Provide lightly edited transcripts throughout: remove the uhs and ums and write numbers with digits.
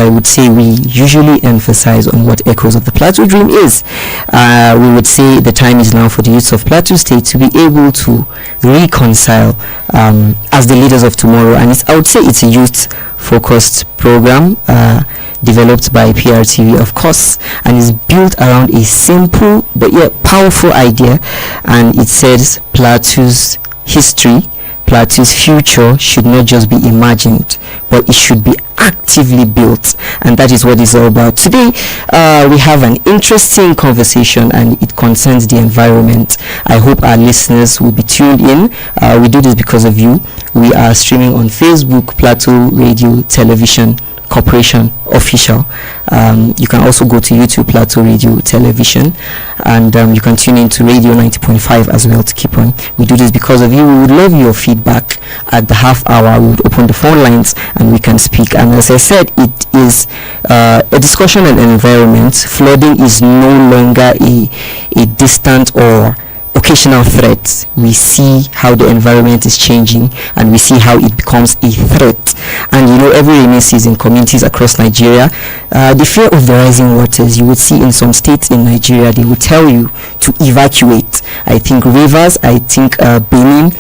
I would say we usually emphasize on what Echoes of the Plateau Dream is. We would say the time is now for the youths of Plateau State to be able to reconcile as the leaders of tomorrow. And I would say it's a youth-focused program developed by PRTV, of course, and is built around a simple but yet powerful idea. And it says Plateau's history, Plateau's future should not just be imagined, but it should be actively built, and that is what it's all about. Today we have an interesting conversation, and it concerns the environment. I hope our listeners will be tuned in. We do this because of you. We are streaming on Facebook, Plateau Radio Television Corporation Official. You can also go to YouTube, Plateau Radio Television, and you can tune into Radio 90.5 as well to keep on. We do this because of you. We would love your feedback. At the half hour, we would open the phone lines and we can speak. And as I said, it is a discussion on environment. Flooding is no longer a distant or occasional threat. We see how the environment is changing, and we see how it becomes a threat. And every rainy season, communities across Nigeria, the fear of the rising waters, you would see in some states in Nigeria, they would tell you to evacuate. I think Rivers, I think Benin,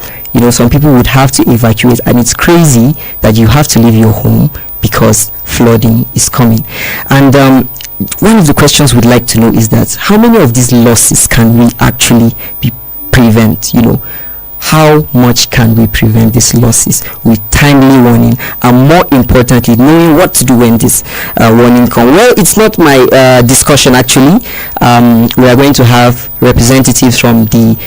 some people would have to evacuate, and it's crazy that you have to leave your home because flooding is coming. And one of the questions we'd like to know is that how many of these losses can we actually prevent? How much can we prevent these losses with timely warning, and more importantly, knowing what to do when this warning comes? Well, it's not my discussion actually. We are going to have representatives from the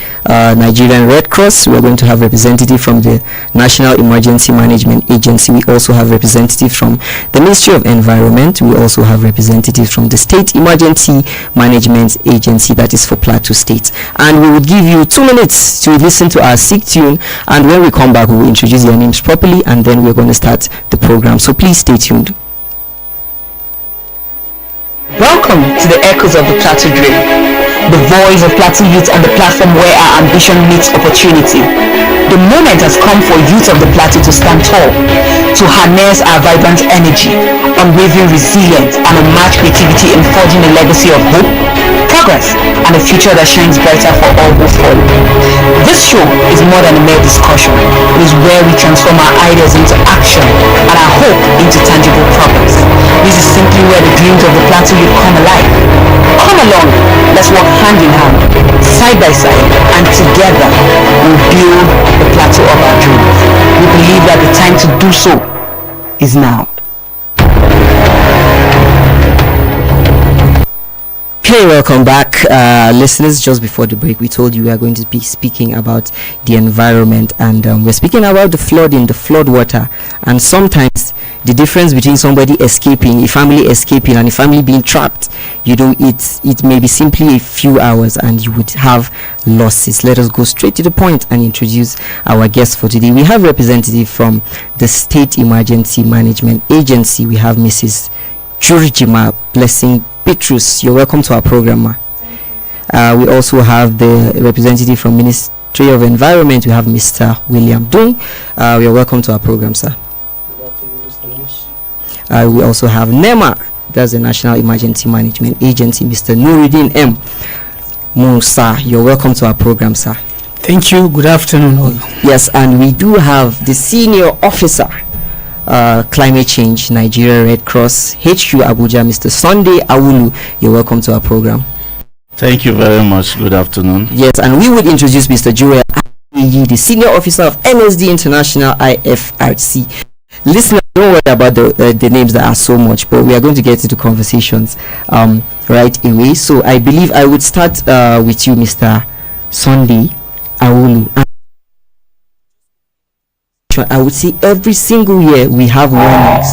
Nigerian Red Cross. We are going to have representatives from the National Emergency Management Agency. We also have representatives from the Ministry of Environment. We also have representatives from the State Emergency Management Agency, that is for Plateau State. And we will give you 2 minutes to listen to our sick tune, and when we come back, we will introduce their names properly, and then we're going to start the program. So please stay tuned. Welcome to the Echoes of the Plateau Dream, the voice of Plateau youth and the platform where our ambition meets opportunity. The moment has come for youth of the Plateau to stand tall, to harness our vibrant energy, unwavering resilience, and unmatched creativity in forging a legacy of hope, progress, and a future that shines brighter for all who follow. This show is more than a mere discussion. It is where we transform our ideas into action and our hope into tangible progress. This is simply where the dreams of the Plateau youth come alive. Come along, let's work hand in hand, side by side, and together we'll build the Plateau of our dreams. We believe that the time to do so is now. Okay, welcome back, listeners. Just before the break, we told you we are going to be speaking about the environment, and we're speaking about the flooding, the flood water, and sometimes the difference between somebody escaping, a family escaping, and a family being trapped. It may be simply a few hours, and you would have losses. Let us go straight to the point and introduce our guest for today. We have representative from the State Emergency Management Agency. We have Mrs. JURJIMA Blessing BITRUS. You're welcome to our program, ma. We also have the representative from Ministry of Environment. We have Mr. WILLIAM DUNG. You're welcome to our program, sir. Good afternoon, Mr. We also have NEMA, that's the National Emergency Management Agency, Mr. NURUDEEN MUSA. You're welcome to our program, sir. Thank you. Good afternoon, all. Yes, and we do have the senior officer, climate change, Nigeria Red Cross, HQ Abuja, Mr. Sunday Awulu. You're welcome to our program. Thank you very much. Good afternoon. Yes, and we would introduce Mr. Joel, the senior officer of NSD International IFRC. Listeners, don't worry about the names that are so much, but we are going to get into conversations right away. So I believe I would start with you, Mr. Sunday Awulu. I would say every single year we have warnings.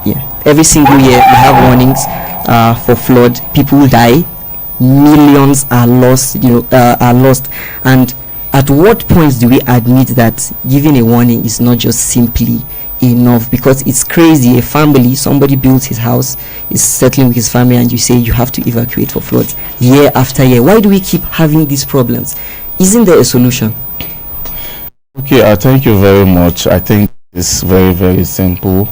Yeah, every single year we have warnings for flood. People die, millions are lost. Are lost. And at what point do we admit that giving a warning is not just simply enough? Because it's crazy. A family, somebody builds his house, is settling with his family, and you say you have to evacuate for floods year after year. Why do we keep having these problems? Isn't there a solution? Okay, thank you very much. I think it's very, very simple.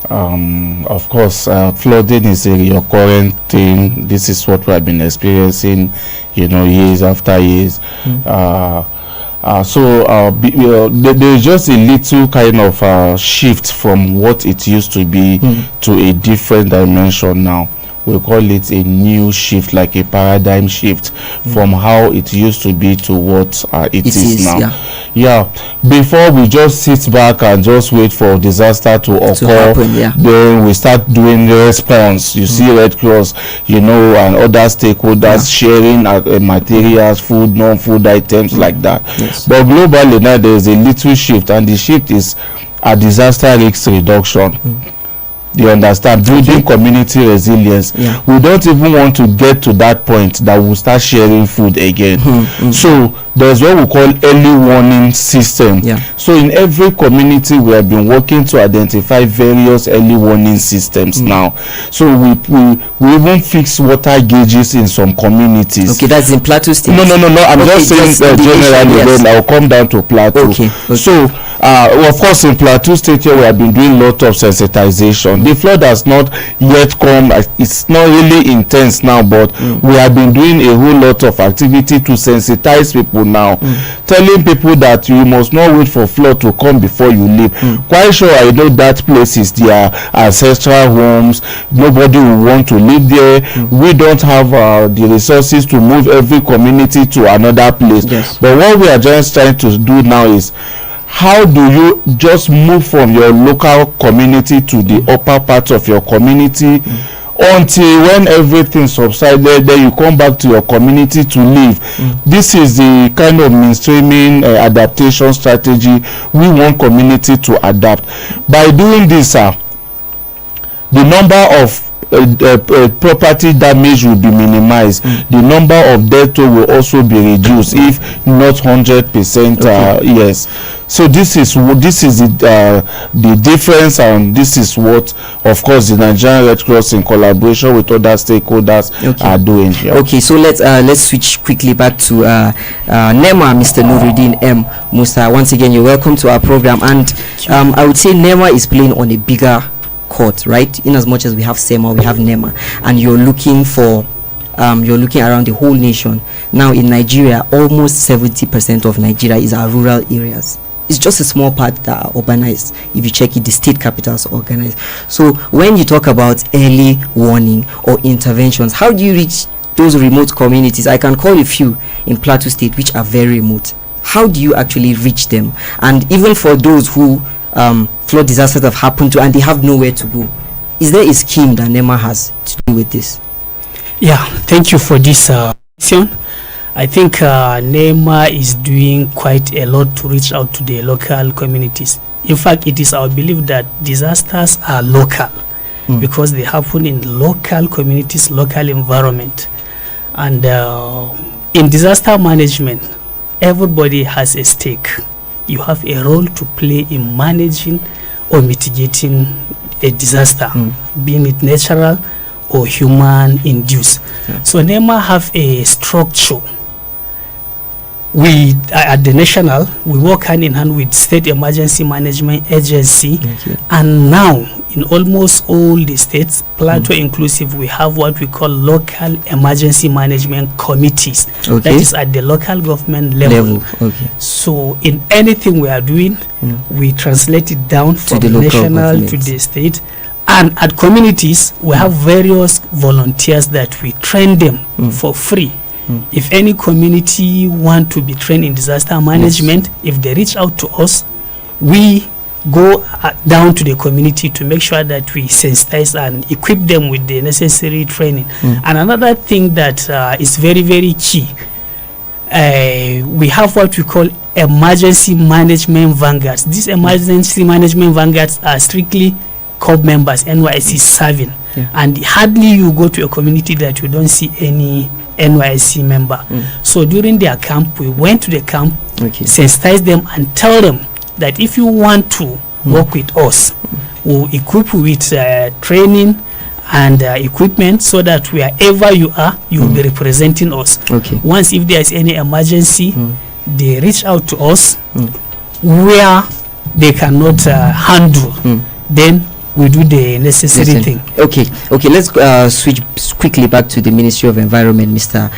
Of course, flooding is a recurrent thing. This is what we have been experiencing, years after years. There's just a little kind of shift from what it used to be to a different dimension now. We call it a new shift, like a paradigm shift from how it used to be to what it is now. Yeah. Before we just sit back and just wait for disaster to occur, then we start doing the response. You see Red Cross, and other stakeholders sharing materials, food, non-food items like that. Yes. But globally now there is a little shift, and the shift is a disaster risk reduction. You understand? Building community resilience. We don't even want to get to that point that we'll start sharing food again. So there's what we call early warning system. So in every community we have been working to identify various early warning systems now. So we even fix water gauges in some communities. Okay, that's in Plateau State. No. I'm just saying generally. Then I'll come down to Plateau. Okay. So of course in Plateau State here we have been doing a lot of sensitization. The flood has not yet come. It's not really intense now, but we have been doing a whole lot of activity to sensitize people now, telling people that you must not wait for flood to come before you leave. Quite sure I know that place is their ancestral homes. Nobody will want to live there. We don't have the resources to move every community to another place. But what we are just trying to do now is, how do you just move from your local community to the upper part of your community until when everything subsided, then you come back to your community to live. This is the kind of mainstreaming adaptation strategy we want community to adapt. By doing this, the number of property damage will be minimized. The number of death will also be reduced, if not 100%. Yes. So this is the difference, and this is what, of course, the Nigerian Red Cross in collaboration with other stakeholders are doing here. Okay, so let's switch quickly back to NEMA, Mr. NURUDEEN M. MUSA. Once again, you're welcome to our program, and I would say NEMA is playing on a bigger court, right? In as much as we have SEMA, we have NEMA, and you're looking around the whole nation. Now in Nigeria, almost 70% of Nigeria is our rural areas. It's just a small part that are urbanized. If you check it, the state capitals are organized. So when you talk about early warning or interventions, how do you reach those remote communities? I can call a few in Plateau State which are very remote. How do you actually reach them? And even for those who flood disasters have happened to and they have nowhere to go, is there a scheme that NEMA has to do with this? Yeah, thank you for this question. I think NEMA is doing quite a lot to reach out to the local communities. In fact, it is our belief that disasters are local because they happen in local communities, local environment. And in disaster management, everybody has a stake. You have a role to play in managing or mitigating a disaster, being it natural or human induced. So NEMA have a structure. We at the national, we work hand in hand with State Emergency Management Agency, and now in almost all the states, Plateau inclusive, we have what we call local emergency management committees. That is at the local government level. So in anything we are doing, we translate it down from the national to the state. And at communities, we have various volunteers that we train them for free. If any community want to be trained in disaster management, if they reach out to us, we go down to the community to make sure that we sensitize and equip them with the necessary training. And another thing that is very, very key, we have what we call emergency management vanguards. These emergency management vanguards are strictly corps members, NYSC serving. And hardly you go to a community that you don't see any NYSC member. So during their camp, we went to the camp, sensitize them and tell them that if you want to work with us, we'll equip you with training and equipment so that wherever you are, you will be representing us. Once if there is any emergency, they reach out to us where they cannot handle, then we do the necessary thing. Okay, let's switch quickly back to the Ministry of Environment, Mr.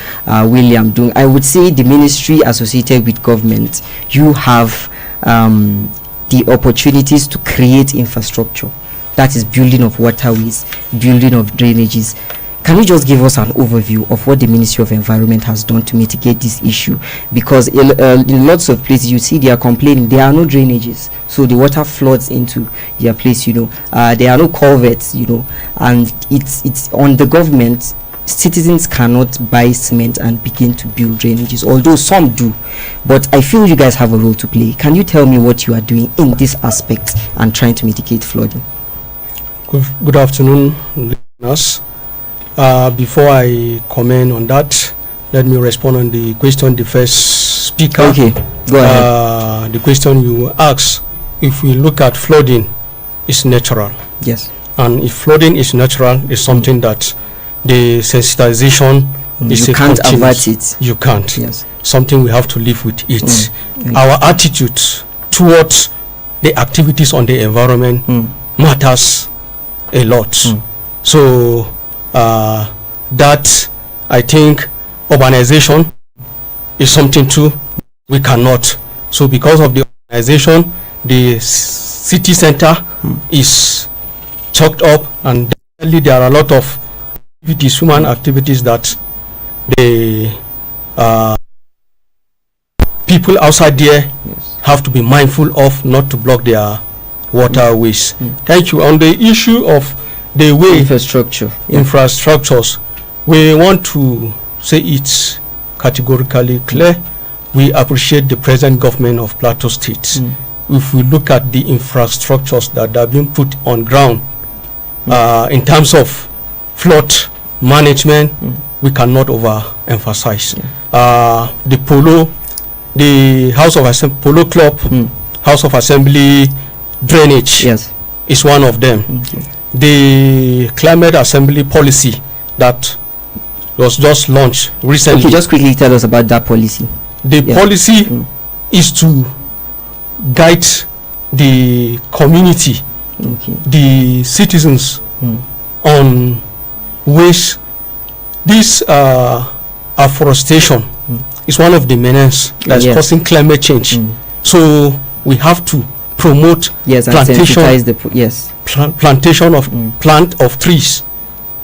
William Dung. I would say the ministry associated with government, you have the opportunities to create infrastructure. That is building of waterways, building of drainages. Can you just give us an overview of what the Ministry of Environment has done to mitigate this issue? Because in lots of places, you see they are complaining there are no drainages, so the water floods into their place. There are no culverts. And it's on the government. Citizens cannot buy cement and begin to build drainages, although some do. But I feel you guys have a role to play. Can you tell me what you are doing in this aspect and trying to mitigate flooding? Good afternoon, listeners. Before I comment on that, let me respond on the question the first speaker. Okay, go ahead. The question you asked, if we look at flooding, it's natural. Yes. And if flooding is natural, it's something that the sensitization is you can't avert it. You can't. Yes. Something we have to live with it. Our attitude towards the activities on the environment matters a lot. So that I think urbanization is something too we cannot. So because of the urbanization, the city center is choked up, and definitely there are a lot of activities, human activities, that the people outside there have to be mindful of, not to block their waterways. Thank you. On the issue of the way infrastructures, we want to say it's categorically clear. We appreciate the present government of Plateau State. If we look at the infrastructures that have been put on ground in terms of flood management, we cannot overemphasize. The House of Assembly Polo Club, House of Assembly drainage is one of them. The Climate Assembly policy that was just launched recently. Okay, just quickly tell us about that policy. The policy is to guide the community, the citizens, on ways. This afforestation is one of the menace that's causing climate change. So we have to promote plantation, plantation of plant of trees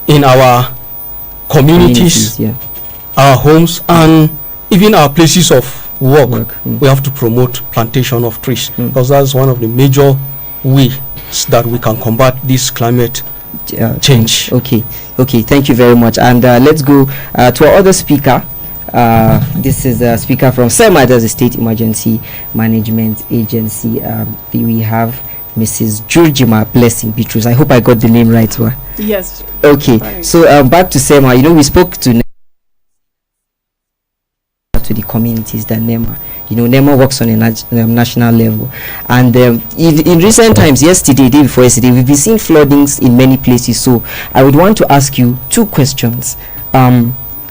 in our communities, our homes, and even our places of work. We have to promote plantation of trees, because that's one of the major ways that we can combat this climate change. Okay, thank you very much. And let's go to our other speaker. This is a speaker from SEMA, that's the State Emergency Management Agency. We have Mrs. JURJIMA Blessing BITRUS. I hope I got the name right. Yes. Okay, so back to SEMA. We spoke to the communities that NEMA. NEMA works on a national level, and in recent times, day before yesterday, we've been seeing floodings in many places. So I would want to ask you two questions.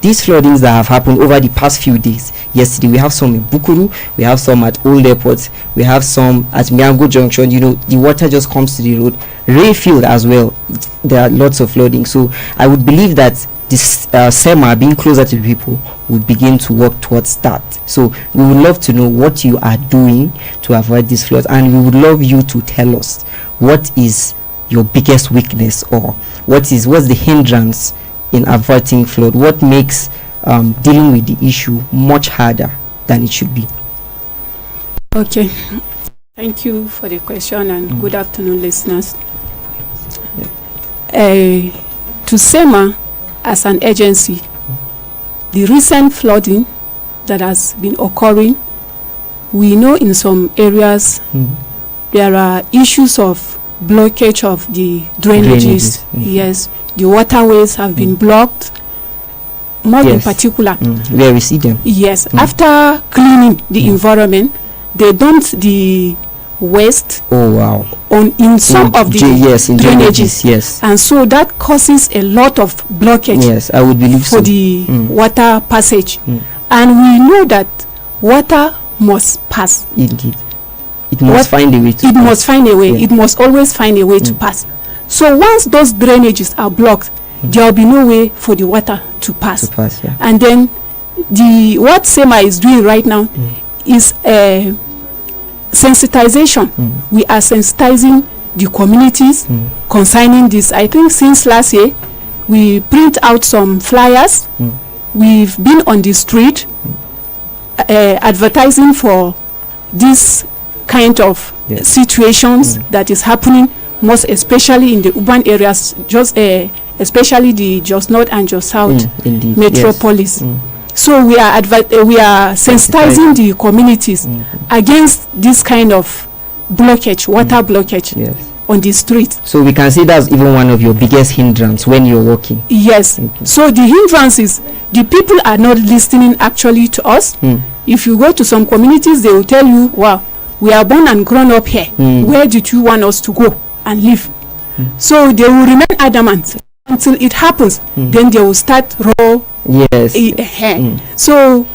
These floodings that have happened over the past few days, yesterday we have some in Bukuru, we have some at Old Airport, we have some at Miango Junction. The water just comes to the road. Rayfield as well, there are lots of flooding. So I would believe that this SEMA, being closer to the people, would begin to work towards that. So we would love to know what you are doing to avoid this flood, and we would love you to tell us what is your biggest weakness, or what's the hindrance in averting flood. What makes dealing with the issue much harder than it should be? Okay, thank you for the question, and good afternoon, listeners. To SEMA as an agency, the recent flooding that has been occurring, we know in some areas there are issues of blockage of the drainages. Yes, the waterways have been blocked, more in particular. Where we see them. Yes, after cleaning the environment, they dumped the waste in some of the drainages. Yes, and so that causes a lot of blockage. Yes, I would believe for the water passage. And we know that water must pass. Indeed, it must find a way to pass. It must find a way. It must always find a way to pass. So once those drainages are blocked, there will be no way for the water to pass. Yeah. And then what SEMA is doing right now is sensitization. We are sensitizing the communities concerning this. I think since last year, we print out some flyers. We've been on the street advertising for this kind of situations that is happening, most especially in the urban areas, just especially the Jos North and Jos South metropolis. So we are sensitizing the communities against this kind of blockage, water blockage on the street. So we can say that's even one of your biggest hindrance when you're walking. Yes. So the hindrance is the people are not listening actually to us. If you go to some communities, they will tell you, wow, we are born and grown up here. Where did you want us to go and live? So they will remain adamant until it happens. Then they will start raw. So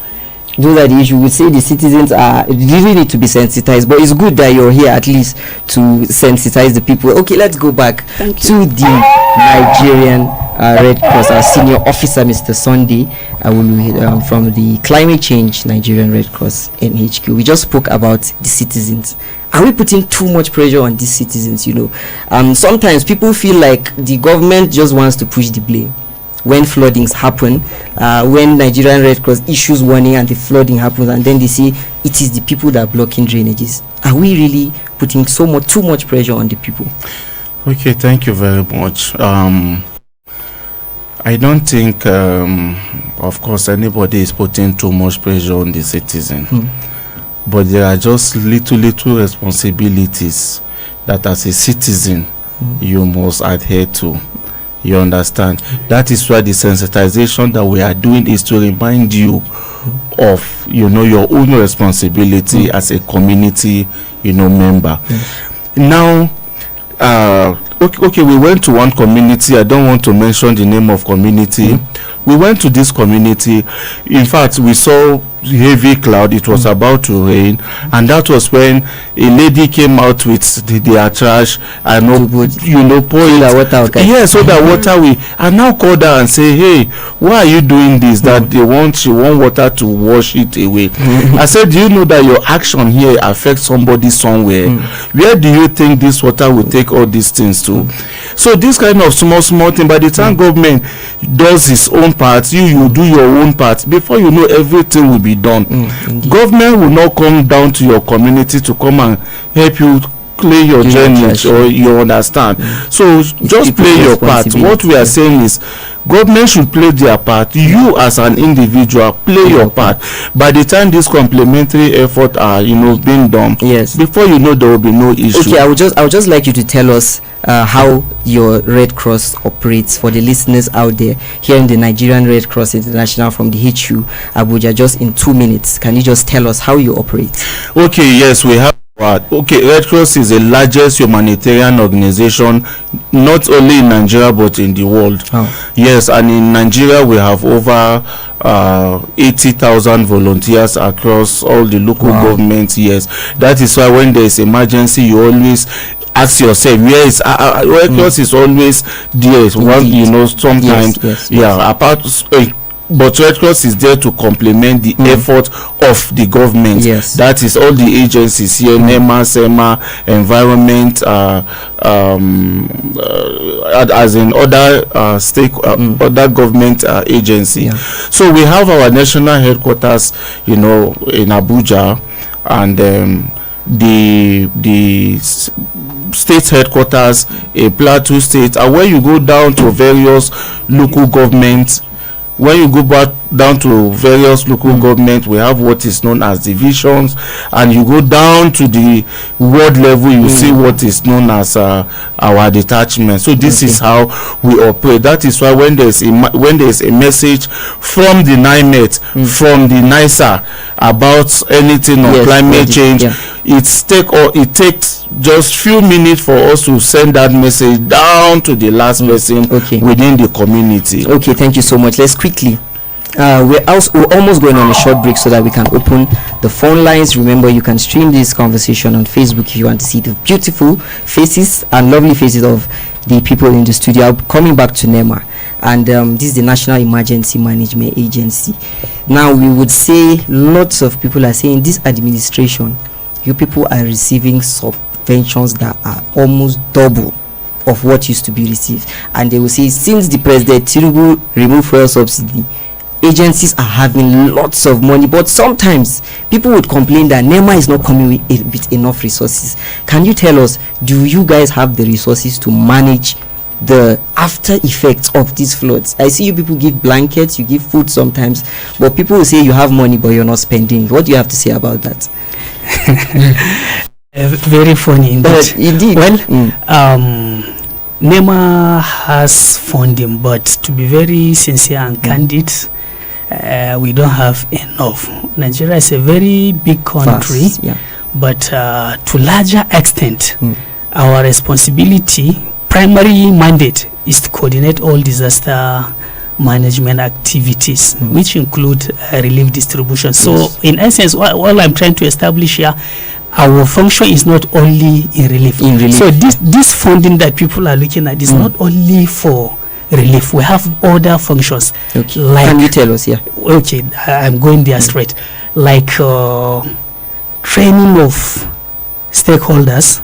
those are the issues. We say the citizens really need to be sensitized, but it's good that you're here at least to sensitize the people. Okay, let's go back to the Nigerian Red Cross. Our senior officer, Mr. Sunday, from the Climate Change Nigerian Red Cross NHQ. We just spoke about the citizens. Are we putting too much pressure on these citizens? Sometimes people feel like the government just wants to push the blame when floodings happen, when Nigerian Red Cross issues warning and the flooding happens, and then they say it is the people that are blocking drainages. Are we really putting too much pressure on the people? Okay, thank you very much. I don't think, of course, anybody is putting too much pressure on the citizen, but there are just little responsibilities that as a citizen you must adhere to. You understand? That is why the sensitization that we are doing is to remind you of, your own responsibility as a community, member. Now, okay, we went to one community. I don't want to mention the name of community. We went to this community. In fact, we saw heavy cloud. It was about to rain, and that was when a lady came out with their trash and pour the water. So that water I now called her and say, hey, why are you doing this? That she want water to wash it away. I said, do you know that your action here affects somebody somewhere? Where do you think this water will take all these things to? So this kind of small thing, by the time government does its own part, you do your own part. Before you know, everything will be done. Government will not come down to your community to come and help you play your drainage, or you understand. So just play your part. What we are saying is government should play their part. You as an individual play your part. By the time this complementary effort are being done, before you know, there will be no issue. Okay, I would just like you to tell us how your Red Cross operates for the listeners out there here in the Nigerian Red Cross International from the HU Abuja. Just in 2 minutes, can you just tell us how you operate? Okay, yes, we have. Okay, Red Cross is the largest humanitarian organization, not only in Nigeria but in the world. Yes, and in Nigeria we have over 80,000 volunteers across all the local governments. Yes, that is why when there is emergency, you always ask yourself, where is Red Cross is always there. Sometimes apart. But Red Cross is there to complement the effort of the government. That is all the agencies here, NEMA, SEMA, environment, as in other other government agency. So we have our national headquarters, in Abuja, and the state headquarters in Plateau State. And when you go down to various local governments, when you go back down to various local governments, we have what is known as divisions, and you go down to the ward level, you see what is known as our detachment. So this is how we operate. That is why when there is a message from the NIMET, from the NISA about anything on climate change, it takes just few minutes for us to send that message down to the last person within the community. Okay, thank you so much. Let's quickly we're almost going on a short break so that we can open the phone lines. Remember, you can stream this conversation on Facebook if you want to see the beautiful faces and lovely faces of the people in the studio. Coming back to NEMA, and this is the National Emergency Management Agency. Now, we would say lots of people are saying this administration, you people are receiving subventions that are almost double of what used to be received. And they will say, since the President Tinubu removed fuel subsidy, agencies are having lots of money. But sometimes people would complain that NEMA is not coming with enough resources. Can you tell us, do you guys have the resources to manage the after effects of these floods? I see you people give blankets, you give food sometimes, but people will say you have money but you're not spending. What do you have to say about that? Very funny indeed. Indeed. Well, NEMA has funding, but to be very sincere and candid, we don't have enough. Nigeria is a very big country, but to larger extent, our responsibility, primary mandate, is to coordinate all disaster management activities, which include relief distribution. So in essence, what I'm trying to establish here, our function is not only in relief. So this funding that people are looking at is not only for relief. We have other functions. Okay. Like, can you tell us here? Okay, I'm going there straight. Like training of stakeholders,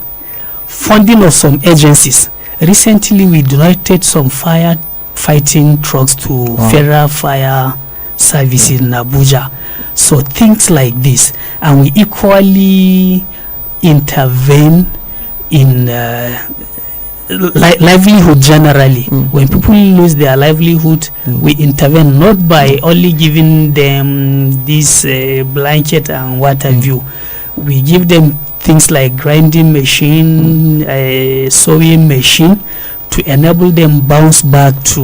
funding of some agencies. Recently, we donated some firefighting trucks to Federal Fire Services in Abuja. So things like this, and we equally intervene in livelihood generally. When people lose their livelihood, we intervene not by only giving them this blanket and what have you. We give them things like grinding machine, sewing machine, to enable them bounce back to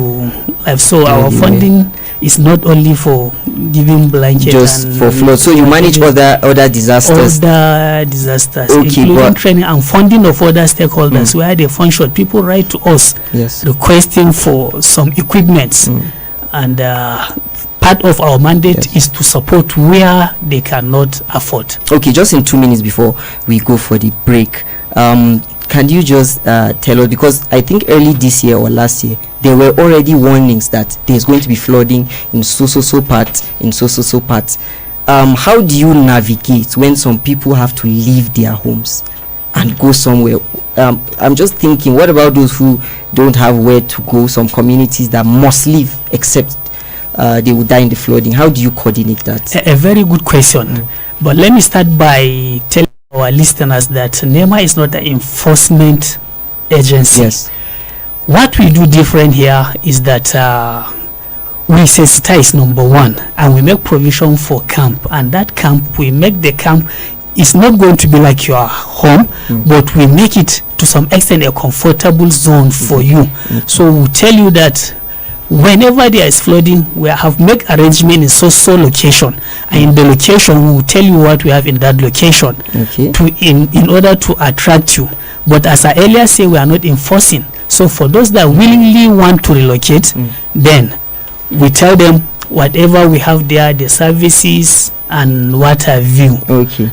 life. So our funding is not only for giving blankets, just and for flood. So you manage other disasters. Other disasters, okay, including training and funding of other stakeholders. Where they function, people write to us requesting for some equipment, and part of our mandate is to support where they cannot afford. Okay, just in 2 minutes before we go for the break, can you just tell us, because I think early this year or last year there were already warnings that there's going to be flooding in so parts, how do you navigate when some people have to leave their homes and go somewhere? I'm just thinking, what about those who don't have where to go, some communities that must leave except they will die in the flooding? How do you coordinate that? A very good question. But let me start by telling our listeners that NEMA is not an enforcement agency. Yes. What we do different here is that we sensitize, number one, and we make provision for camp. And that camp, we make the camp, it's not going to be like your home, but we make it to some extent a comfortable zone for you. So we tell you that whenever there is flooding, we have make arrangement in so location, and in the location we will tell you what we have in that location, in order to attract you. But as I earlier say, we are not enforcing. So for those that willingly want to relocate, then we tell them whatever we have there, the services and what have you.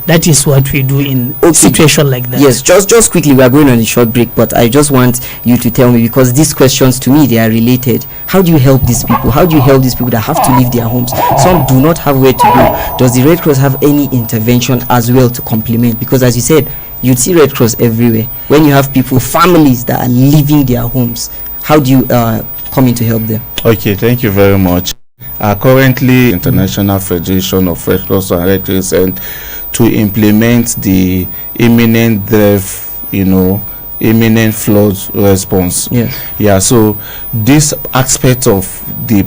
That is what we do in situation like that. Yes, just quickly, we are going on a short break, but I just want you to tell me, because these questions to me, they are related. How do you help these people? How do you help these people that have to leave their homes? Some do not have where to go. Does the Red Cross have any intervention as well to complement? Because as you said, you'd see Red Cross everywhere. When you have people, families that are leaving their homes, how do you come in to help them? Okay, thank you very much. Currently, International Federation of Red Cross and Red Crescent to implement the imminent death, imminent flood response. So this aspect of the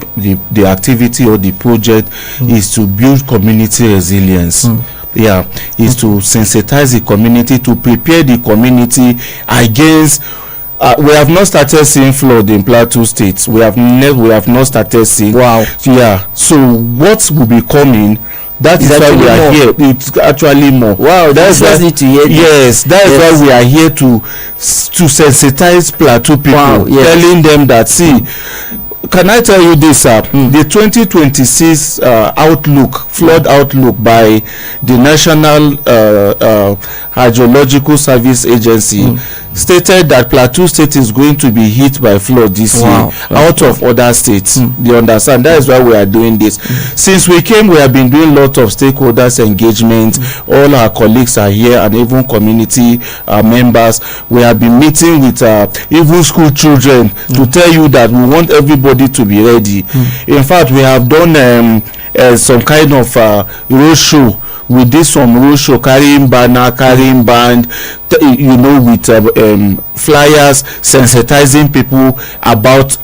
activity or the project is to build community resilience. Is to sensitize the community, to prepare the community against we have not started seeing flood in Plateau State. We have not started seeing. So what will be coming? That is why we are here. It's actually more. That's why need to hear. Yes, that is why we are here to sensitize Plateau people, telling them that, see, can I tell you this? The 2026 flood outlook by the National Hydrological Service Agency stated that Plateau State is going to be hit by flood this year out of other states. You understand? That is why we are doing this. Since we came, we have been doing lots of stakeholders engagement. All our colleagues are here, and even community members. We have been meeting with even school children to tell you that we want everybody to be ready. In fact, we have done some kind of road show. We did some road show, carrying banner, carrying band, you know, with flyers, sensitizing people about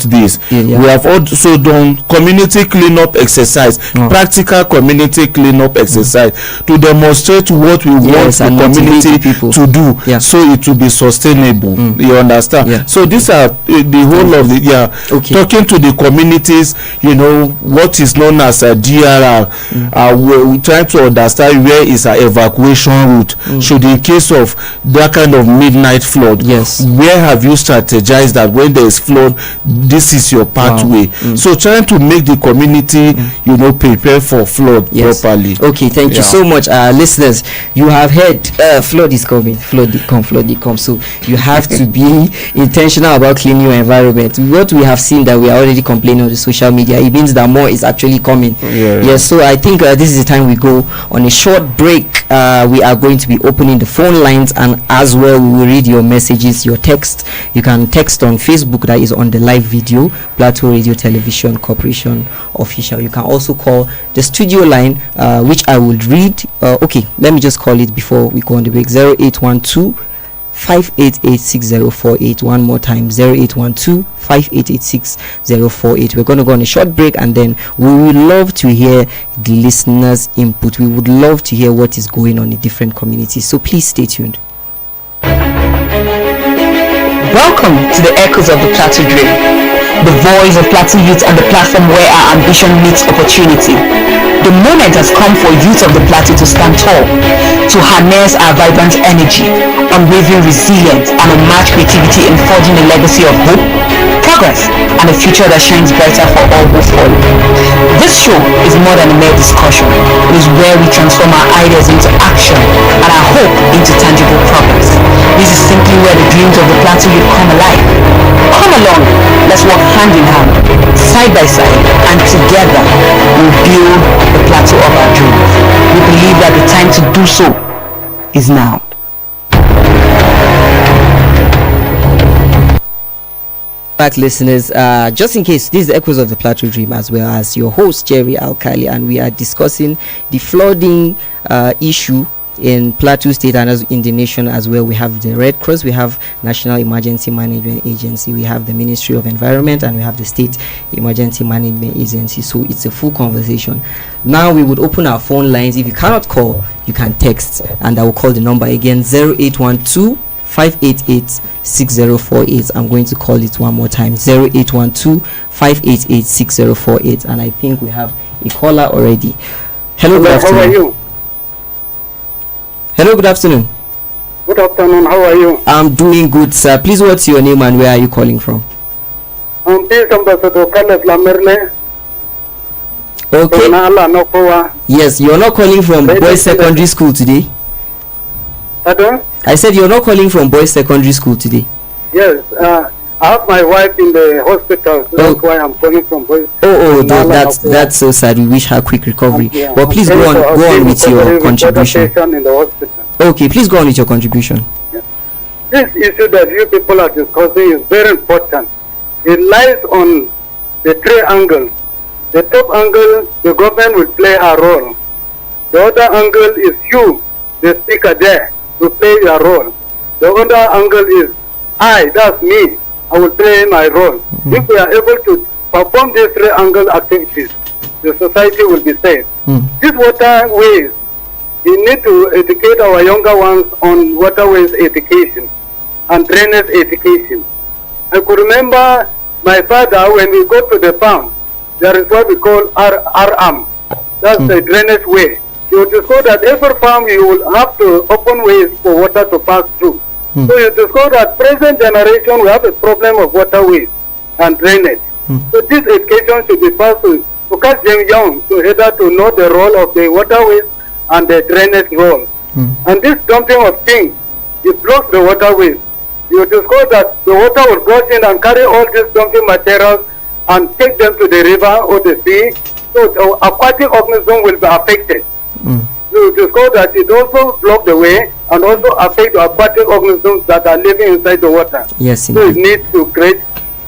this. We have also done community cleanup exercise, practical community cleanup exercise, to demonstrate what we want the community to do, so it will be sustainable. You understand? So these are the whole of the talking to the communities. You know, what is known as a DRR. We're trying to understand where is our evacuation route. Should, in case of that kind of midnight flood, where have you strategized that when there is flood, this is your pathway? So trying to make the community, you know, prepare for flood properly. Okay, thank you so much, listeners. You have heard flood is coming, flood come. So you have to be intentional about cleaning your environment. What we have seen that we are already complaining on the social media, it means that more is actually coming. Yes, so I think this is the time we go on a short break. We are going to be opening the phone lines, and as well we will read your messages, your text. You can text on Facebook, that is on the live video, Plateau Radio Television Corporation Official. You can also call the studio line, which I will read. Okay, let me just call it before we go on the break. 0812 5886048. One more time, 0812 5886048. We're going to go on a short break, and then we would love to hear the listeners' input. We would love to hear what is going on in different communities, so please stay tuned. Welcome to the Echoes of the Plateau Dream, the voice of Plateau youth and the platform where our ambition meets opportunity. The moment has come for youth of the Plateau to stand tall, to harness our vibrant energy, unwavering resilience, and unmatched creativity in forging a legacy of hope, progress, and a future that shines brighter for all who follow. This show is more than a mere discussion. It is where we transform our ideas into action and our hope into tangible progress. This is simply where the dreams of the Plateau youth come alive. Come along, let's work hand in hand, side by side, and together we'll build the Plateau of our dreams. We believe that the time to do so is now. Back, listeners, just in case, this is the Echoes of the Plateau Dream, as well as your host Jerry Alkali, and we are discussing the flooding issue in Plateau State and as in the nation as well. We have the Red Cross, we have National Emergency Management Agency, we have the Ministry of Environment, and we have the State Emergency Management Agency. So it's a full conversation. Now we would open our phone lines. If you cannot call, you can text, and I will call the number again, 0812 5886048. I'm going to call it one more time, 0812 5886048. And I think we have a caller already. Hello, good afternoon. How are you? Hello, good afternoon. Good afternoon, how are you? I'm doing good, sir. Please, what's your name and where are you calling from? I'm Peace Ambassador Caleb Lamerle. Okay. Yes, you're not calling from Boys Secondary School today? Pardon? I said you're not calling from Boys Secondary School today? Yes, I have my wife in the hospital, so that's why I'm calling from Boys. That's so sad. We wish her quick recovery. But please go on with your contribution. In the hospital. Okay, please go on with your contribution. Yeah. This issue that you people are discussing is very important. It lies on the three angles. The top angle, the government will play a role. The other angle is you, the speaker there, to play your role. The other angle is that's me. I will play my role. If we are able to perform these three angle activities, the society will be safe. These waterways, we need to educate our younger ones on waterways education and drainage education. I could remember my father, when we go to the farm, there is what we call RM. That's the drainage way. You discover that every farm you will have to open ways for water to pass through. So you discover that present generation we have a problem of waterways and drainage. So this education should be passed to catch them young, so either to know the role of the waterways and the drainage role. And this dumping of things it blocks the waterways. You discover that the water will go in and carry all these dumping materials and take them to the river or the sea. So the aquatic organism will be affected. You discover that it also blocks the way and also affect the aquatic organisms that are living inside the water. Yes, so it needs to create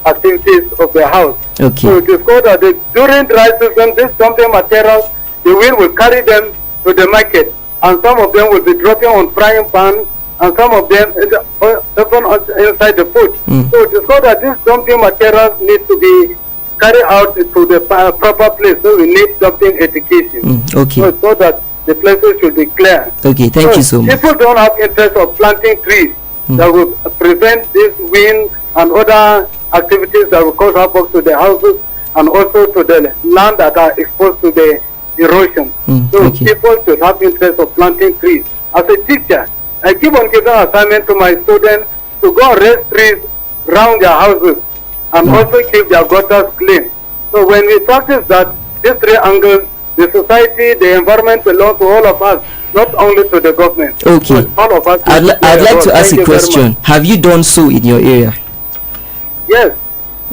activities of the house. Okay. So it is called that during dry season, these dumping materials, the wind will carry them to the market, and some of them will be dropping on frying pan, and some of them even inside the food. So it is called that these dumping materials need to be carried out to the proper place. So we need dumping education. Okay. So that the places should be clear. Okay, thank you so much. People don't have interest of planting trees that will prevent this wind and other activities that will cause havoc to the houses and also to the land that are exposed to the erosion. So people should have interest of planting trees. As a teacher, I keep on giving assignment to my students to go and raise trees around their houses and also keep their gutters clean. So when we practice that, these three angles, the society, the environment belong to all of us, not only to the government. Okay. All of us. I'd like to ask a question. Have you done so in your area? Yes.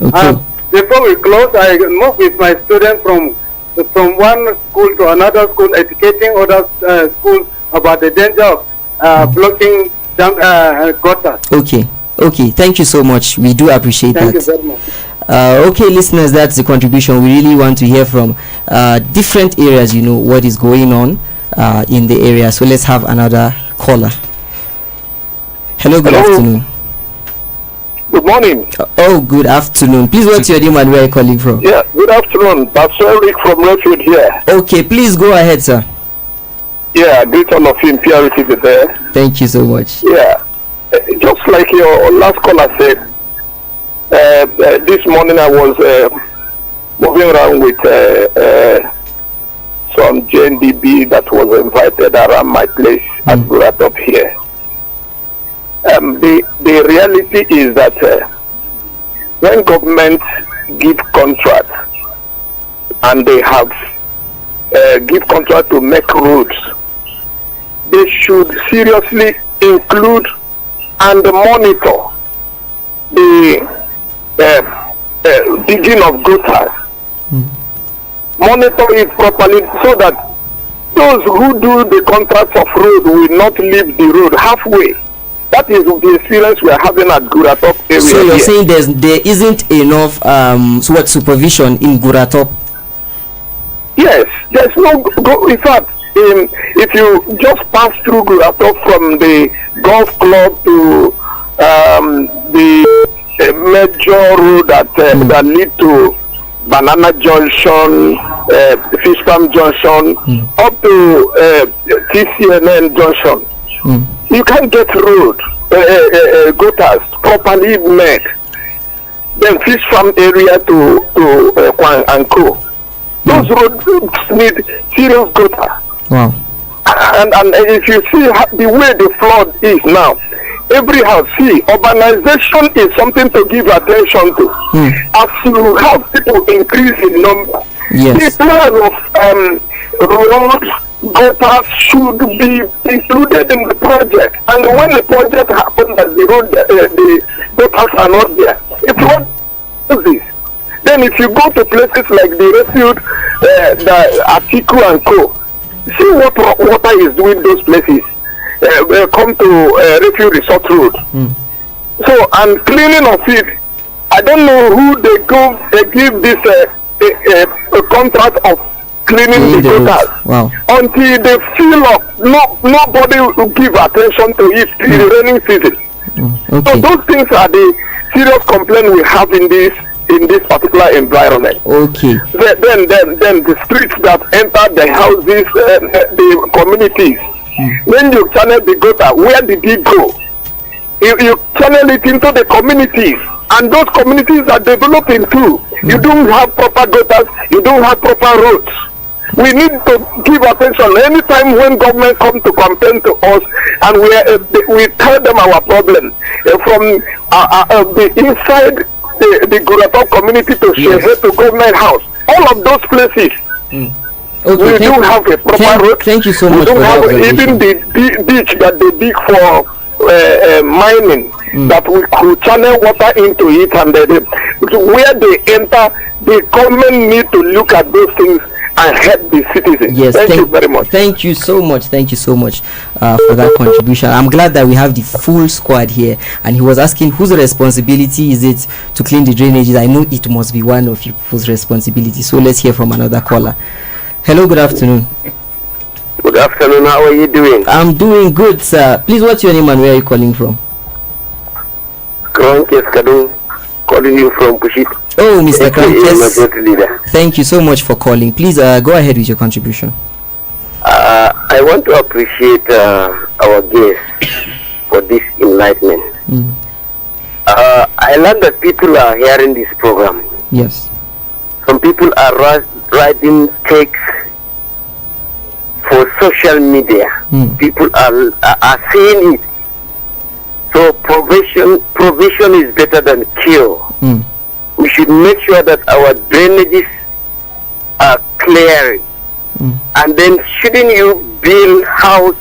Okay. Before we close, I move with my students from one school to another school, educating other schools about the danger of blocking gutters. Okay. Okay. Thank you so much. We do appreciate that. Thank you very much. Okay, listeners, that's the contribution. We really want to hear from different areas, you know, what is going on in the area. So let's have another caller. Hello, good afternoon. Good morning. Oh, good afternoon. Please, what's your name and where are you calling from? Yeah, good afternoon. Pastor Eric from Refuge here. Okay, please go ahead, sir. Yeah, greet all of you in purity there. Thank you so much. Yeah, just like your last caller said, this morning I was moving around with some JNDB that was invited around my place and brought up here. The reality is that when government give contract and they have give contract to make roads, they should seriously include and monitor the digging of gutters. Monitor it properly so that those who do the contracts of road will not leave the road halfway. That is the experience we are having at Guratop area. So you're saying there isn't enough supervision in Guratop? Yes, there's no in fact, if you just pass through Guratop from the golf club to the major road that lead to Banana Junction, Fish Farm Junction, up to TCNN Junction. You can't get road gutters properly made. Then Fish Farm area to Kwang and Co. Those roads need serious gutter. Wow. And if you see the way the flood is now, every house, see, urbanization is something to give attention to. As you have people increase in number, the plan of road gutters should be included in the project. And when the project happens, that the road, the gutters are not there. If one does this, then if you go to places like the Refuge, the Atiku and Co., see what water is doing those places. Come to Refuge Resort Road. So, and cleaning of it, I don't know who they give this a contract of cleaning the gutters. Wow. Until they fill up, nobody will give attention to it in the raining season. Okay. So those things are the serious complaint we have in this particular environment. Okay. Then the streets that enter the houses, the communities. When you channel the gutter, where did it go? You channel it into the communities, and those communities are developing too. You don't have proper gutters, you don't have proper roads. We need to give attention anytime when government come to complain to us, and we tell them our problem from the inside the Guratop community to Shehe to government house. All of those places. Okay, we do have a proper road. Thank you so much. We don't have even the ditch that they dig mining that we could channel water into it, and where they enter, the government need to look at those things and help the citizens. Yes, thank you very much. Thank you so much. Thank you so much for that contribution. I'm glad that we have the full squad here. And he was asking whose responsibility is it to clean the drainages. I know it must be one of people's responsibility. So let's hear from another caller. Hello, good afternoon. Good afternoon. How are you doing? I'm doing good, sir. Please, what's your name and where are you calling from? Calling you from Pushit. Oh, Mr. Krankes. Thank you so much for calling. Please go ahead with your contribution. I want to appreciate our guest for this enlightenment. I learned that people are hearing this program. Yes. Some people are writing texts for social media. People are seeing it. So provision is better than cure. We should make sure that our drainages are clearing. And then shouldn't you build house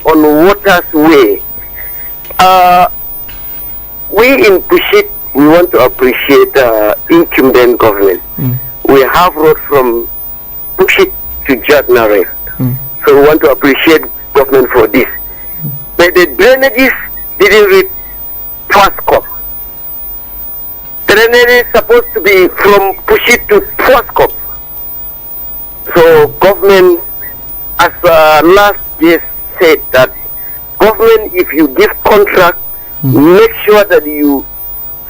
on water's way? We in Pushit, we want to appreciate incumbent government. We have road from Pushit to Jatnare. So we want to appreciate government for this. But the drainages didn't reach Pwaskop. Drainage is supposed to be from Pushit to Pwaskop. So government, as last year said, that government, if you give contract, make sure that you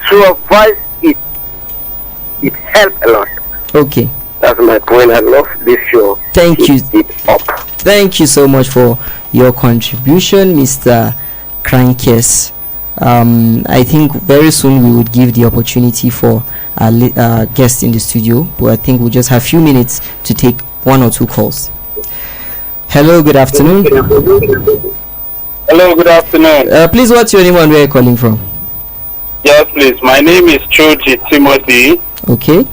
supervise it. It helps a lot. Okay. That's my point. I love this show. Thank you. Up. Thank you so much for your contribution, Mr. Krankes. I think very soon we would give the opportunity for our guests in the studio, but I think we'll just have a few minutes to take one or two calls. Hello, good afternoon. Hello, good afternoon. Please, what's your name and where are you calling from? Yes, please. My name is Choji Timothy. Okay.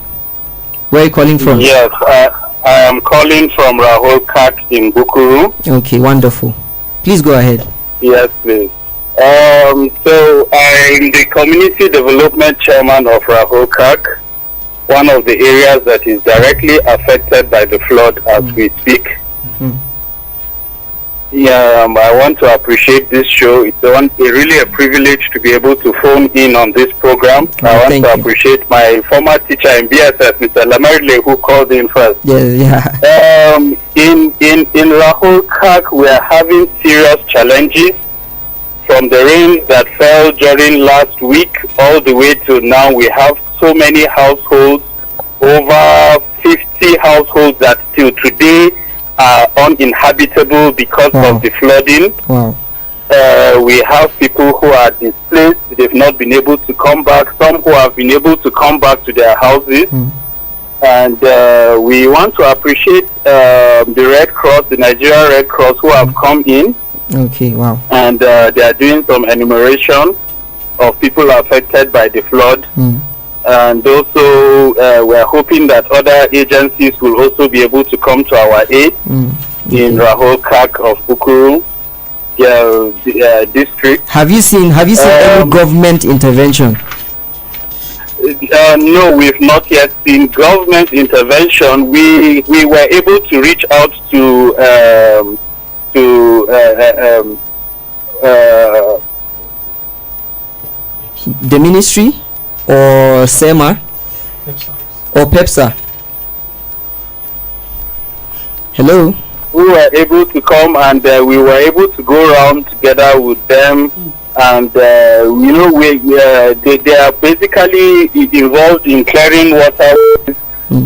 Where are you calling from? Yes, I am calling from Rahul Kak in Bukuru. Okay, wonderful. Please go ahead. Yes, please. So I'm the community development chairman of Rahul Kak, one of the areas that is directly affected by the flood as we speak. Yeah, I want to appreciate this show. It's really a privilege to be able to phone in on this program. I want to appreciate my former teacher in BSS, Mr. Lamerile, who called in first. Yeah. In Rahul Kak, we are having serious challenges from the rain that fell during last week all the way to now. We have so many households, over 50 households that till today are uninhabitable because of the flooding. We have people who are displaced. They've not been able to come back. Some who have been able to come back to their houses. And we want to appreciate the Red Cross, the Nigerian Red Cross, who have come in. Okay, wow. And they are doing some enumeration of people affected by the flood. And also we are hoping that other agencies will also be able to come to our aid in Rahul Kak of Bukuru district. Have you seen any government intervention? No, we've not yet seen government intervention. We were able to reach out to the ministry or SEMA or PEPSA. Hello. We were able to come and we were able to go around together with them, and they are basically involved in clearing water,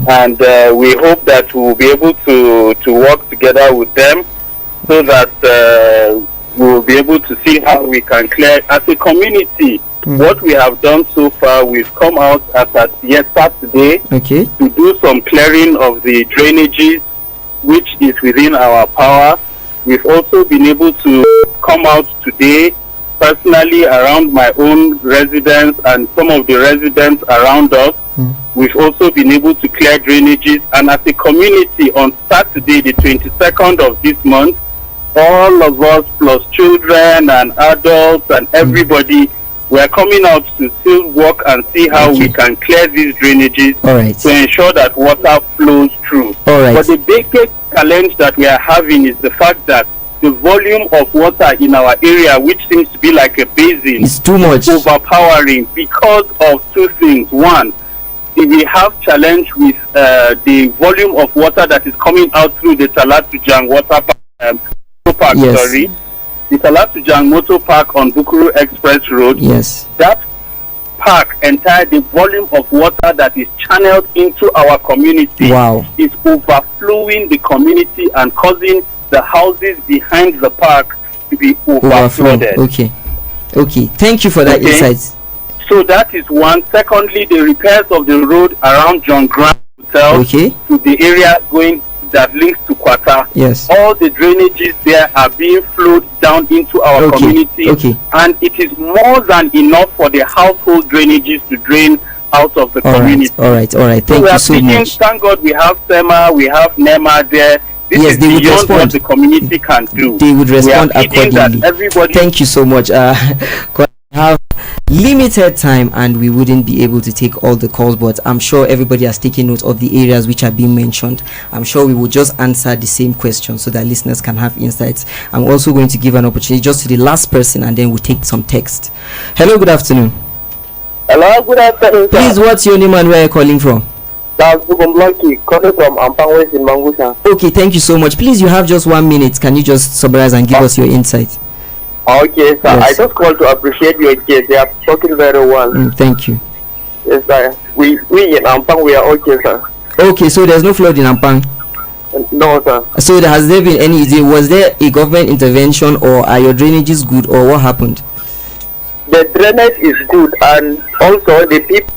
and we hope that we will be able to work together with them so that we will be able to see how we can clear as a community. What we have done so far, we've come out at Saturday to do some clearing of the drainages, which is within our power. We've also been able to come out today personally around my own residence and some of the residents around us. We've also been able to clear drainages, and as a community on Saturday, the 22nd of this month, all of us plus children and adults and everybody, we're coming out to still work and see how we can clear these drainages to ensure that water flows through. But the biggest challenge that we are having is the fact that the volume of water in our area, which seems to be like a basin, is too much, overpowering because of two things. One, we have challenge with the volume of water that is coming out through the Talatujang water park. The Talatujang Motor Park on Bukuru Express Road. That park, the volume of water that is channeled into our community is overflowing the community and causing the houses behind the park to be overflooded. Okay, thank you for that insight. So that is one. Secondly, the repairs of the road around John Grant Hotel to the area going that links to Kwata. All the drainages there are being flowed down into our community, and it is more than enough for the household drainages to drain out of the community. All right. Thank you so much. Thank God we have SEMA, we have NEMA there. This is they would beyond respond. what the community can do. They would respond accordingly. Thank you so much. We have limited time and we wouldn't be able to take all the calls, but I'm sure everybody has taken note of the areas which are being mentioned. I'm sure we will just answer the same question so that listeners can have insights. I'm also going to give an opportunity just to the last person and then we'll take some text. Hello, good afternoon. Hello, good afternoon. Please, what's your name and where are you calling from? That's Lucky, calling from Ampangwes in Mangusha. Okay, thank you so much. Please, you have just 1 minute. Can you just summarize and give us your insight? Okay, sir. I just called to appreciate your case. They are talking very well. Thank you. Yes, sir. We in Ampang, we are okay, sir. Okay, so there's no flood in Ampang? No, sir. So has there been any, was there a government intervention or are your drainages good or what happened? The drainage is good and also the people.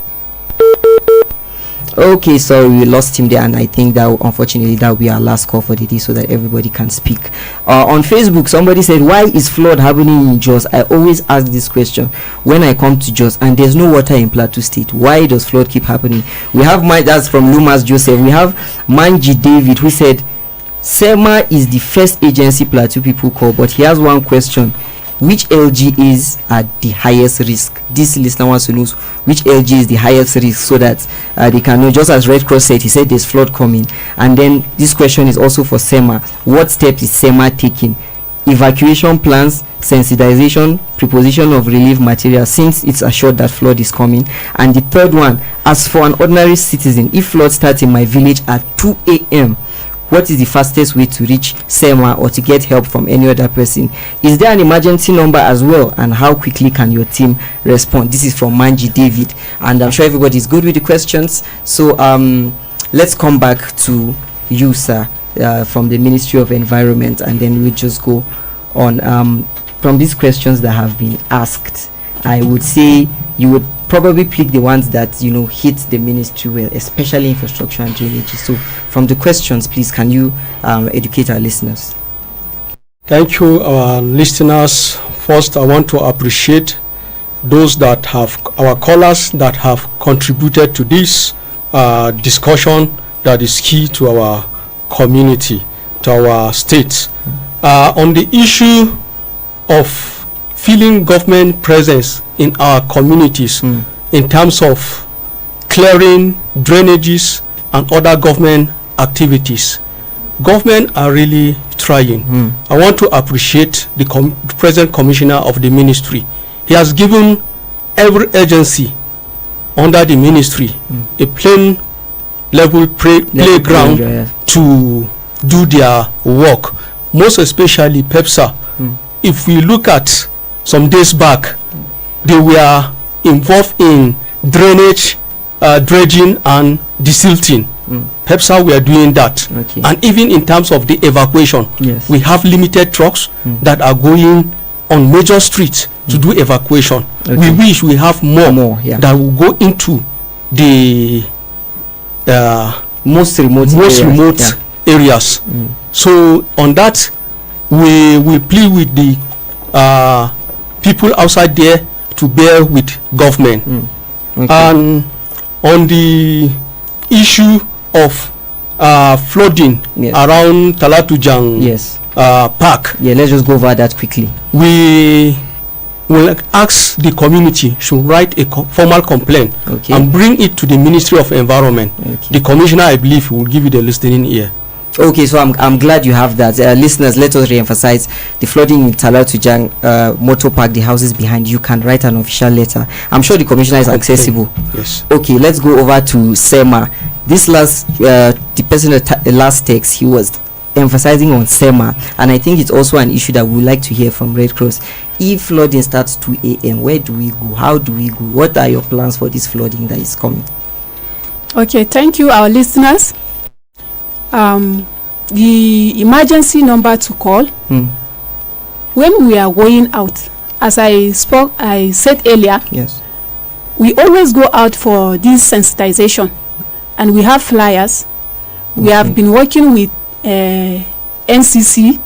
Okay, sorry, we lost him there, and I think that unfortunately that will be our last call for the day so that everybody can speak. On Facebook, somebody said, why is flood happening in Jos? I always ask this question when I come to Jos and there's no water in Plateau State. Why does flood keep happening? We have that's from Lumas Joseph. We have Manji David who said SEMA is the first agency Plateau people call, but he has one question. Which LG is at the highest risk? This listener wants to know which LG is the highest risk so that they can know. Just as Red Cross said, he said there's flood coming. And then this question is also for SEMA. What steps is SEMA taking? Evacuation plans, sensitization, preposition of relief material since it's assured that flood is coming. And the third one, as for an ordinary citizen, if flood starts in my village at 2 a.m., what is the fastest way to reach SEMA or to get help from any other person? Is there an emergency number as well? And how quickly can your team respond? This is from Manji David. And I'm sure everybody is good with the questions. So let's come back to you, sir, from the Ministry of Environment. And then we'll just go on. From these questions that have been asked, I would say you would probably pick the ones that hit the ministry well, especially infrastructure and drainage. So from the questions, please, can you educate our listeners? Thank you, our listeners. First, I want to appreciate those that have, our callers that have contributed to this discussion that is key to our community, to our states. On the issue of feeling government presence in our communities in terms of clearing drainages and other government activities, government are really trying. I want to appreciate the present commissioner of the ministry. He has given every agency under the ministry a plain level playground to do their work, most especially PEPSA. If we look at some days back, they were involved in drainage, dredging and desilting. PEPSA, we are doing that. And even in terms of the evacuation, we have limited trucks that are going on major streets to do evacuation. We wish we have more that will go into the most remote areas. So on that, we will plead with the people outside there to bear with government. And on the issue of flooding around Talatujang park. Yeah, let's just go over that quickly. We will ask the community to write a formal complaint and bring it to the Ministry of Environment. The commissioner, I believe, will give you the listening ear. Okay, so I'm glad you have that. Listeners, let us re-emphasize the flooding in Talatujang Motor Park, the houses behind. You can write an official letter. I'm sure the commissioner is accessible. Yes. Okay, let's go over to SEMA. This last, the person that last text, he was emphasizing on SEMA, and I think it's also an issue that we would like to hear from Red Cross. If flooding starts 2 a.m., where do we go? How do we go? What are your plans for this flooding that is coming? Okay, thank you, our listeners. The emergency number to call when we are going out, as I said earlier, yes, we always go out for this sensitization, and we have flyers. We have been working with NCC,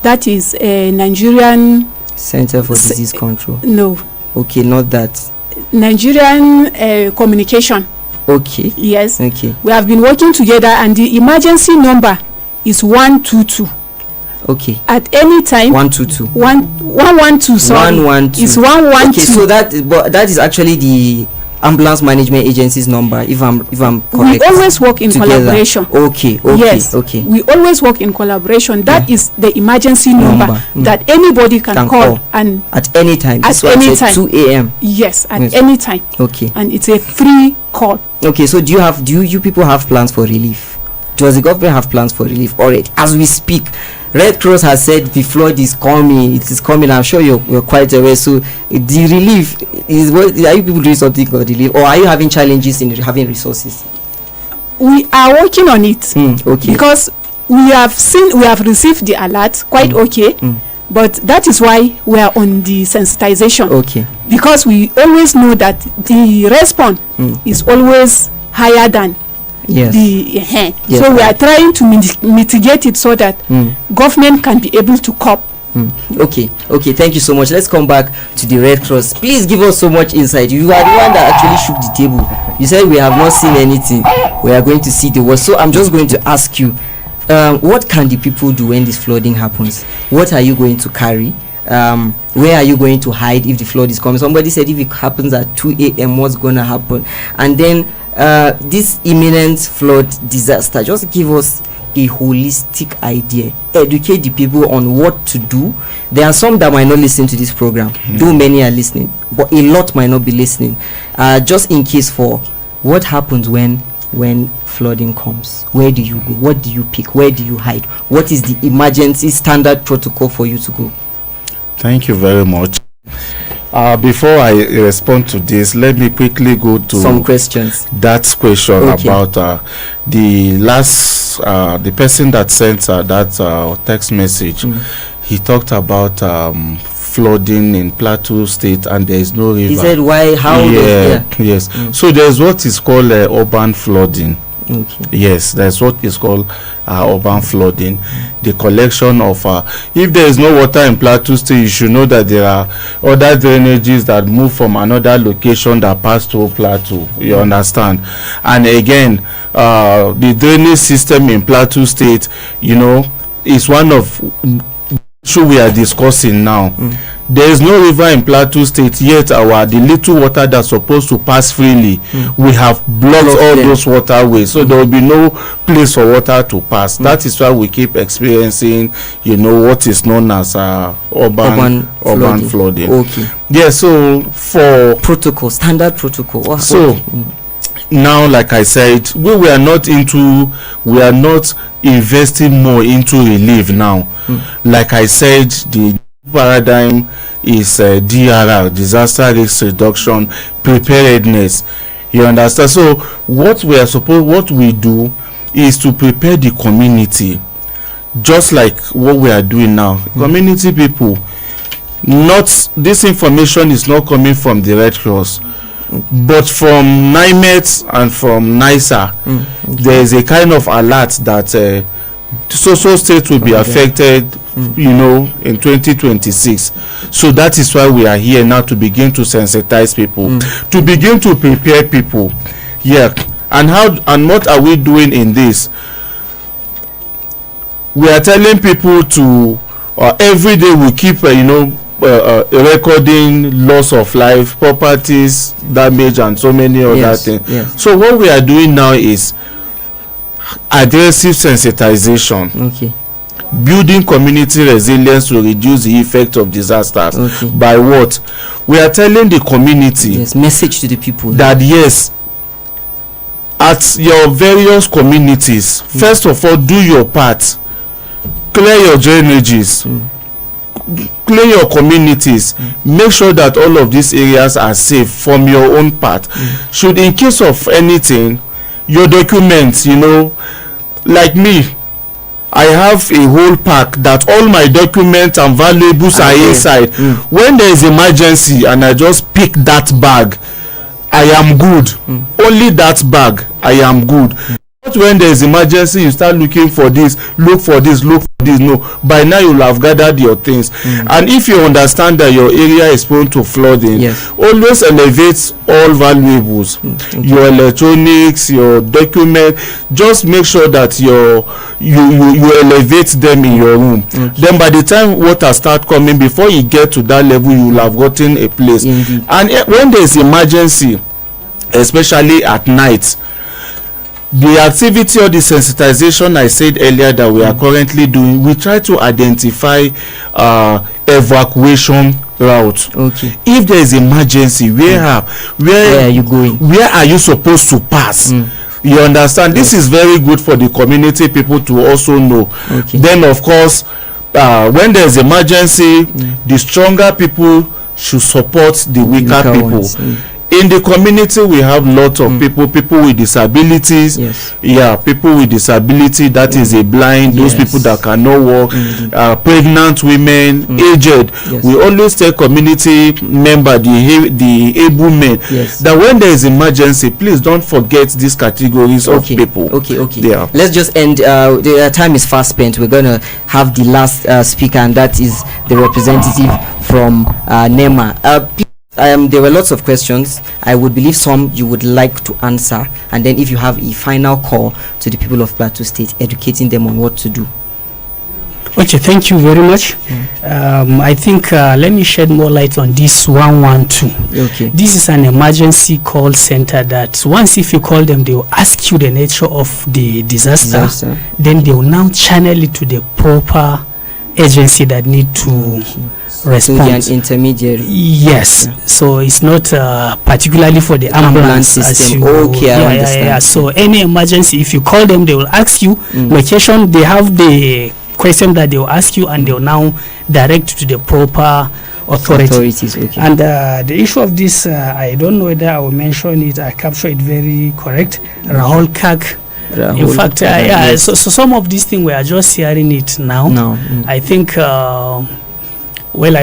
that is Nigerian Center for Disease Control. No. Okay, not that. Nigerian Communication. Okay. Yes. Okay. We have been working together, and the emergency number is 122. Okay. At any time. 122. 112. Sorry. 112. It's 112. Okay, so that is actually the ambulance management agency's number, if I'm correct. We always work in collaboration. Okay. Yes. Okay. We always work in collaboration. That is the emergency number that anybody can call and at any time. At any time. 2 a.m. Yes, at any time. Okay. And it's a free call. Okay, so do you people have plans for relief? Does the government have plans for relief already? As we speak, Red Cross has said the flood is coming. It is coming. I'm sure you're quite aware. So the relief is are you people doing something for relief, or are you having challenges in having resources? We are working on it. Okay. Because we have received the alert quite but that is why we are on the sensitization. Okay. Because we always know that the response is always higher than the hand. Yes. So we are trying to mitigate it so that government can be able to cope. Okay, thank you so much. Let's come back to the Red Cross. Please give us so much insight. You are the one that actually shook the table. You said we have not seen anything. We are going to see the worst. So I'm just going to ask you, what can the people do when this flooding happens? What are you going to carry? Where are you going to hide if the flood is coming? Somebody said if it happens at 2 a.m., what's going to happen? And then this imminent flood disaster, just give us a holistic idea, educate the people on what to do. There are some that might not listen to this program, though many are listening, but a lot might not be listening. Just in case, for what happens when flooding comes, where do you go? What do you pick? Where do you hide? What is the emergency standard protocol for you to go? Thank you very much. Before I respond to this, let me quickly go to some questions. That question about the last the person that sent that text message. He talked about flooding in Plateau State, and there is no river. He said why? How? Yes. So there's what is called urban flooding. Yes, that's what is called urban flooding. The collection of if there is no water in Plateau State, you should know that there are other drainages that move from another location that pass through Plateau. You understand? And again, the drainage system in Plateau State, is one of issue we are discussing now. There is no river in Plateau State, yet the little water that's supposed to pass freely, we have blocked all those waterways, so there will be no place for water to pass. That is why we keep experiencing, what is known as urban flooding. Okay. Yeah. So for standard protocol. Now, like I said, we are not investing more into relief now. Like I said, the paradigm is DRR, disaster risk reduction, preparedness. You understand? So what we do is to prepare the community, just like what we are doing now. Community people, this information is not coming from the Red Cross, but from NIMET and from NISA. There is a kind of alert that so states will be affected, in 2026. So that is why we are here now, to begin to sensitize people, to begin to prepare people. And what are we doing in this? we are telling people to every day we keep recording loss of life, properties damage, and so many other things. Yes. So what we are doing now is aggressive sensitization. Okay. Building community resilience to reduce the effect of disasters. Okay. By what? We are telling the community. Yes, message to the people. That yes, at your various communities, first of all, do your part. Clear your drainages. Clear your communities. Make sure that all of these areas are safe from your own part. Should, in case of anything, your documents, like me, I have a whole pack that all my documents and valuables are inside. When there is emergency and I just pick that bag, I am good. Only that bag, I am good. Not when there is emergency, you start looking for this, look for this. No, by now you'll have gathered your things. And if you understand that your area is prone to flooding, always elevate all valuables. Your electronics, your document, just make sure that you elevate them in your room. Then by the time water start coming, before you get to that level, you will have gotten a place. And when there is emergency, especially at night, the activity or the sensitization I said earlier that we are currently doing, we try to identify evacuation route. Okay. If there is emergency, where are you going? Where are you supposed to pass? You understand? This is very good for the community people to also know. Okay. Then of course, when there is emergency, the stronger people should support the weaker people. In the community, we have lots of people with disabilities. People with disability, that is a blind, those people that cannot walk, pregnant women, aged. We always tell community member, the able men, that when there is emergency, please don't forget these categories of people. Okay. Let's just end. The time is fast spent. We're gonna have the last speaker, and that is the representative from NEMA. There were lots of questions. I would believe some you would like to answer, and then if you have a final call to the people of Plateau State, educating them on what to do. Okay, thank you very much. I think let me shed more light on this 112. Okay. This is an emergency call center that once if you call them, they will ask you the nature of the disaster. Then they will now channel it to the proper agency that need to respond. So an intermediary. Yes. So it's not particularly for the ambulance system. I understand. So any emergency, if you call them, they will ask you location. They have the question that they will ask you, and they will now direct to the proper authorities. Okay. And the issue of this, I don't know whether I will mention it. I capture it very correct. Rahul Kak. In fact, so some of these things we are just hearing it now. I think, I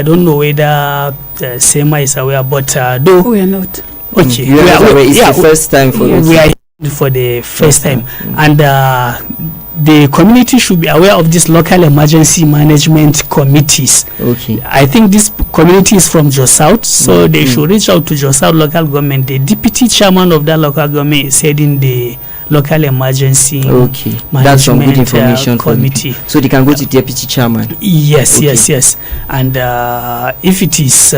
don't know whether SEMA is aware, but though we are not. Okay, it's the first time for us. We are for the first time, and the community should be aware of these local emergency management committees. Okay, I think this community is from Jos South, so they should reach out to Jos South local government. The deputy chairman of that local government is heading the local emergency management that's some good information committee. So they can go to deputy chairman. Yes. And if it is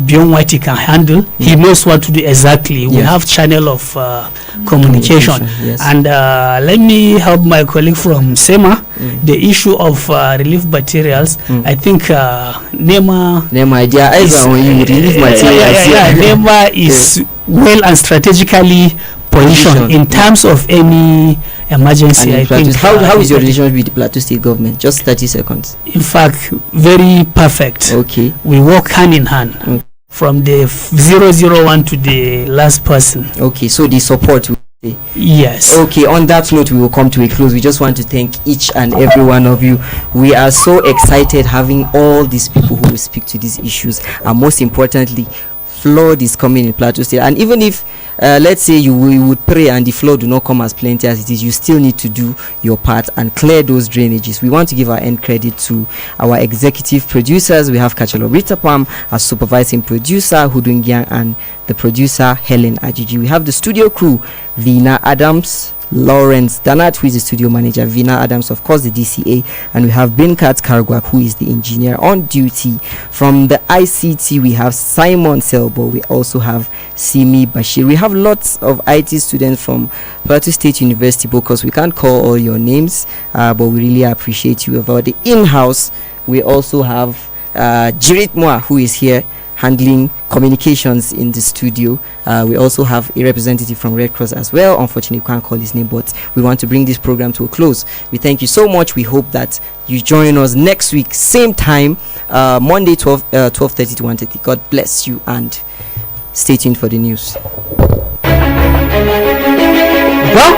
beyond what he can handle, he knows what to do exactly. We have channel of communication. And let me help my colleague from SEMA. The issue of relief materials. I think NEMA is well and strategically position in terms of any emergency. I think how is your relationship with the Plateau State government? Just 30 seconds. In fact, very perfect. Okay, we work hand in hand from the 001 to the last person. Okay, so the support. Yes. Okay, on that note, we will come to a close. We just want to thank each and every one of you. We are so excited having all these people who will speak to these issues, and most importantly, flood is coming in Plateau State. And even if let's say you would pray and the flood do not come as plenty as it is, you still need to do your part and clear those drainages. We want to give our end credit to our executive producers. We have Kachalo Ritapam as supervising producer, Hudungyang, and the producer Helen Ajiji. We have the studio crew, Vina Adams, Lawrence Danat, who is the studio manager, Vina Adams, of course, the DCA, and we have Binkat Kargwak, who is the engineer on duty. From the ICT, we have Simon Selbo. We also have Simi Bashir. We have lots of IT students from Plateau State University, because we can't call all your names, but we really appreciate you. About the in-house, we also have Jirit Moa, who is here handling communications in the studio. We also have a representative from Red Cross as well. Unfortunately, we can't call his name, but we want to bring this program to a close. We thank you so much. We hope that you join us next week, same time, Monday, 12:30 to 1:30. God bless you, and stay tuned for the news. Welcome.